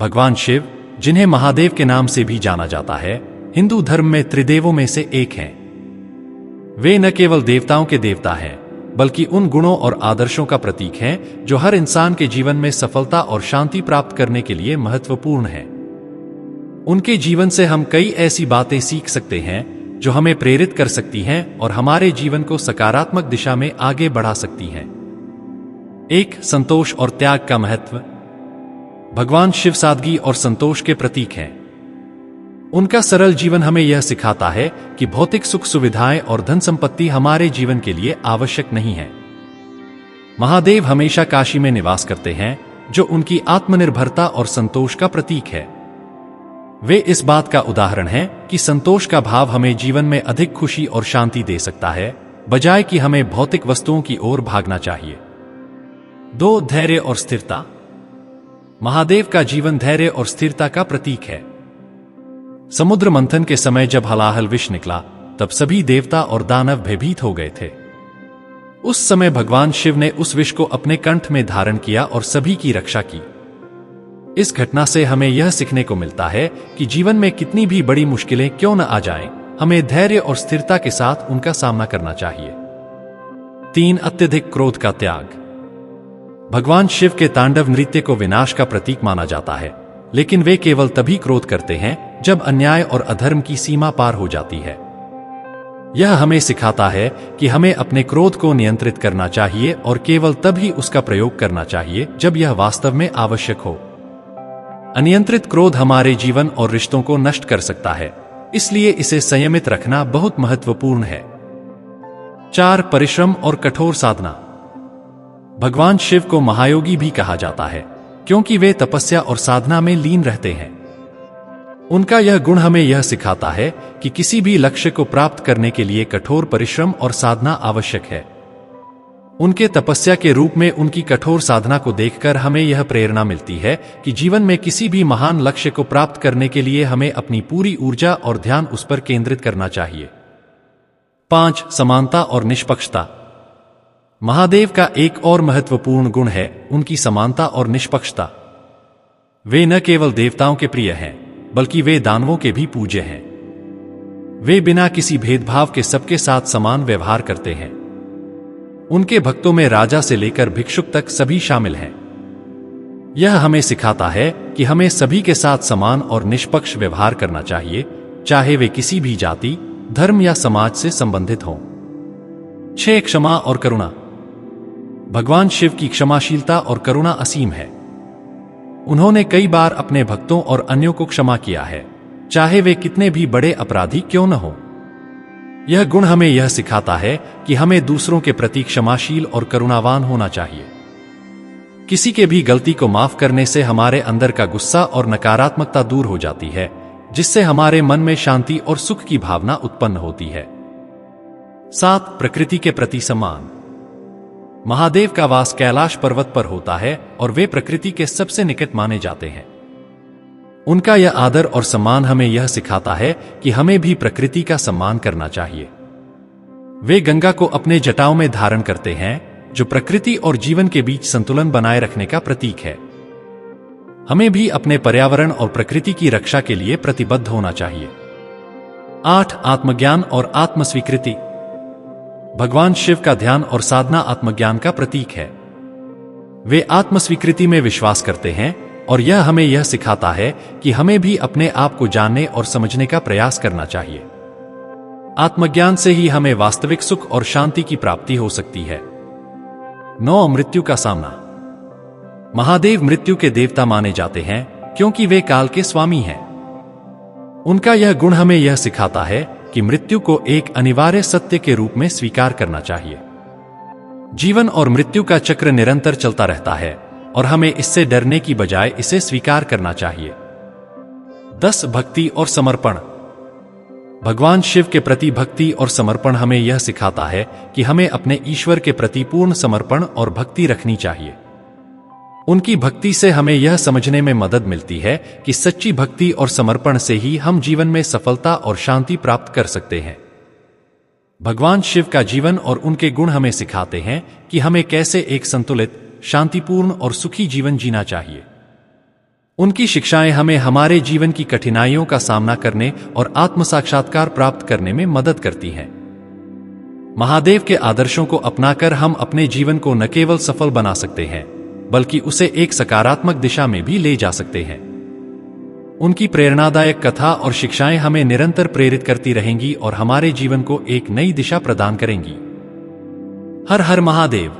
भगवान शिव, जिन्हें महादेव के नाम से भी जाना जाता है, हिंदू धर्म में त्रिदेवों में से एक हैं। वे न केवल देवताओं के देवता हैं, बल्कि उन गुणों और आदर्शों का प्रतीक हैं जो हर इंसान के जीवन में सफलता और शांति प्राप्त करने के लिए महत्वपूर्ण हैं। उनके जीवन से हम कई ऐसी बातें सीख सकते हैं जो हमें प्रेरित कर सकती हैं और हमारे जीवन को सकारात्मक दिशा में आगे बढ़ा सकती हैं। 1. संतोष और त्याग का महत्व। भगवान शिव सादगी और संतोष के प्रतीक हैं। उनका सरल जीवन हमें यह सिखाता है कि भौतिक सुख सुविधाएं और धन संपत्ति हमारे जीवन के लिए आवश्यक नहीं है। महादेव हमेशा काशी में निवास करते हैं, जो उनकी आत्मनिर्भरता और संतोष का प्रतीक है। वे इस बात का उदाहरण हैं कि संतोष का भाव हमें जीवन में अधिक खुशी और शांति दे सकता है, बजाय कि हमें भौतिक वस्तुओं की ओर भागना चाहिए। 2. धैर्य और स्थिरता। महादेव का जीवन धैर्य और स्थिरता का प्रतीक है। समुद्र मंथन के समय जब हलाहल विष निकला, तब सभी देवता और दानव भयभीत हो गए थे। उस समय भगवान शिव ने उस विष को अपने कंठ में धारण किया और सभी की रक्षा की। इस घटना से हमें यह सीखने को मिलता है कि जीवन में कितनी भी बड़ी मुश्किलें क्यों न आ जाएं, हमें धैर्य और स्थिरता के साथ उनका सामना करना चाहिए। 3. अत्यधिक क्रोध का त्याग। भगवान शिव के तांडव नृत्य को विनाश का प्रतीक माना जाता है, लेकिन वे केवल तभी क्रोध करते हैं जब अन्याय और अधर्म की सीमा पार हो जाती है। यह हमें सिखाता है कि हमें अपने क्रोध को नियंत्रित करना चाहिए और केवल तभी उसका प्रयोग करना चाहिए जब यह वास्तव में आवश्यक हो। अनियंत्रित क्रोध हमारे जीवन और रिश्तों को नष्ट कर सकता है, इसलिए इसे संयमित रखना बहुत महत्वपूर्ण है। 4. परिश्रम और कठोर साधना। भगवान शिव को महायोगी भी कहा जाता है, क्योंकि वे तपस्या और साधना में लीन रहते हैं। उनका यह गुण हमें यह सिखाता है कि किसी भी लक्ष्य को प्राप्त करने के लिए कठोर परिश्रम और साधना आवश्यक है। उनके तपस्या के रूप में उनकी कठोर साधना को देखकर हमें यह प्रेरणा मिलती है कि जीवन में किसी भी महान लक्ष्य को प्राप्त करने के लिए हमें अपनी पूरी ऊर्जा और ध्यान उस पर केंद्रित करना चाहिए। 5. समानता और निष्पक्षता। महादेव का एक और महत्वपूर्ण गुण है उनकी समानता और निष्पक्षता। वे न केवल देवताओं के प्रिय हैं, बल्कि वे दानवों के भी पूज्य हैं। वे बिना किसी भेदभाव के सबके साथ समान व्यवहार करते हैं। उनके भक्तों में राजा से लेकर भिक्षुक तक सभी शामिल हैं। यह हमें सिखाता है कि हमें सभी के साथ समान और निष्पक्ष व्यवहार करना चाहिए, चाहे वे किसी भी जाति, धर्म या समाज से संबंधित हों। 6. क्षमा और करुणा। भगवान शिव की क्षमाशीलता और करुणा असीम है। उन्होंने कई बार अपने भक्तों और अन्यों को क्षमा किया है, चाहे वे कितने भी बड़े अपराधी क्यों न हों। यह गुण हमें यह सिखाता है कि हमें दूसरों के प्रति क्षमाशील और करुणावान होना चाहिए। किसी के भी गलती को माफ करने से हमारे अंदर का गुस्सा और नकारात्मकता दूर हो जाती है, जिससे हमारे मन में शांति और सुख की भावना उत्पन्न होती है। 7. प्रकृति के प्रति सम्मान। महादेव का वास कैलाश पर्वत पर होता है और वे प्रकृति के सबसे निकट माने जाते हैं। उनका यह आदर और सम्मान हमें यह सिखाता है कि हमें भी प्रकृति का सम्मान करना चाहिए। वे गंगा को अपने जटाओं में धारण करते हैं, जो प्रकृति और जीवन के बीच संतुलन बनाए रखने का प्रतीक है। हमें भी अपने पर्यावरण और प्रकृति की रक्षा के लिए प्रतिबद्ध होना चाहिए। 8. आत्मज्ञान और आत्मस्वीकृति। भगवान शिव का ध्यान और साधना आत्मज्ञान का प्रतीक है। वे आत्मस्वीकृति में विश्वास करते हैं और यह हमें यह सिखाता है कि हमें भी अपने आप को जानने और समझने का प्रयास करना चाहिए। आत्मज्ञान से ही हमें वास्तविक सुख और शांति की प्राप्ति हो सकती है। 9. मृत्यु का सामना। महादेव मृत्यु के देवता माने जाते हैं, क्योंकि वे काल के स्वामी हैं। उनका यह गुण हमें यह सिखाता है कि मृत्यु को एक अनिवार्य सत्य के रूप में स्वीकार करना चाहिए। जीवन और मृत्यु का चक्र निरंतर चलता रहता है और हमें इससे डरने की बजाय इसे स्वीकार करना चाहिए। 10. भक्ति और समर्पण। भगवान शिव के प्रति भक्ति और समर्पण हमें यह सिखाता है कि हमें अपने ईश्वर के प्रति पूर्ण समर्पण और भक्ति रखनी चाहिए। उनकी भक्ति से हमें यह समझने में मदद मिलती है कि सच्ची भक्ति और समर्पण से ही हम जीवन में सफलता और शांति प्राप्त कर सकते हैं। भगवान शिव का जीवन और उनके गुण हमें सिखाते हैं कि हमें कैसे एक संतुलित, शांतिपूर्ण और सुखी जीवन जीना चाहिए। उनकी शिक्षाएं हमें हमारे जीवन की कठिनाइयों का सामना करने और आत्म साक्षात्कार प्राप्त करने में मदद करती हैं। महादेव के आदर्शों को अपनाकर हम अपने जीवन को न केवल सफल बना सकते हैं, बल्कि उसे एक सकारात्मक दिशा में भी ले जा सकते हैं। उनकी प्रेरणादायक कथा और शिक्षाएं हमें निरंतर प्रेरित करती रहेंगी और हमारे जीवन को एक नई दिशा प्रदान करेंगी। हर हर महादेव।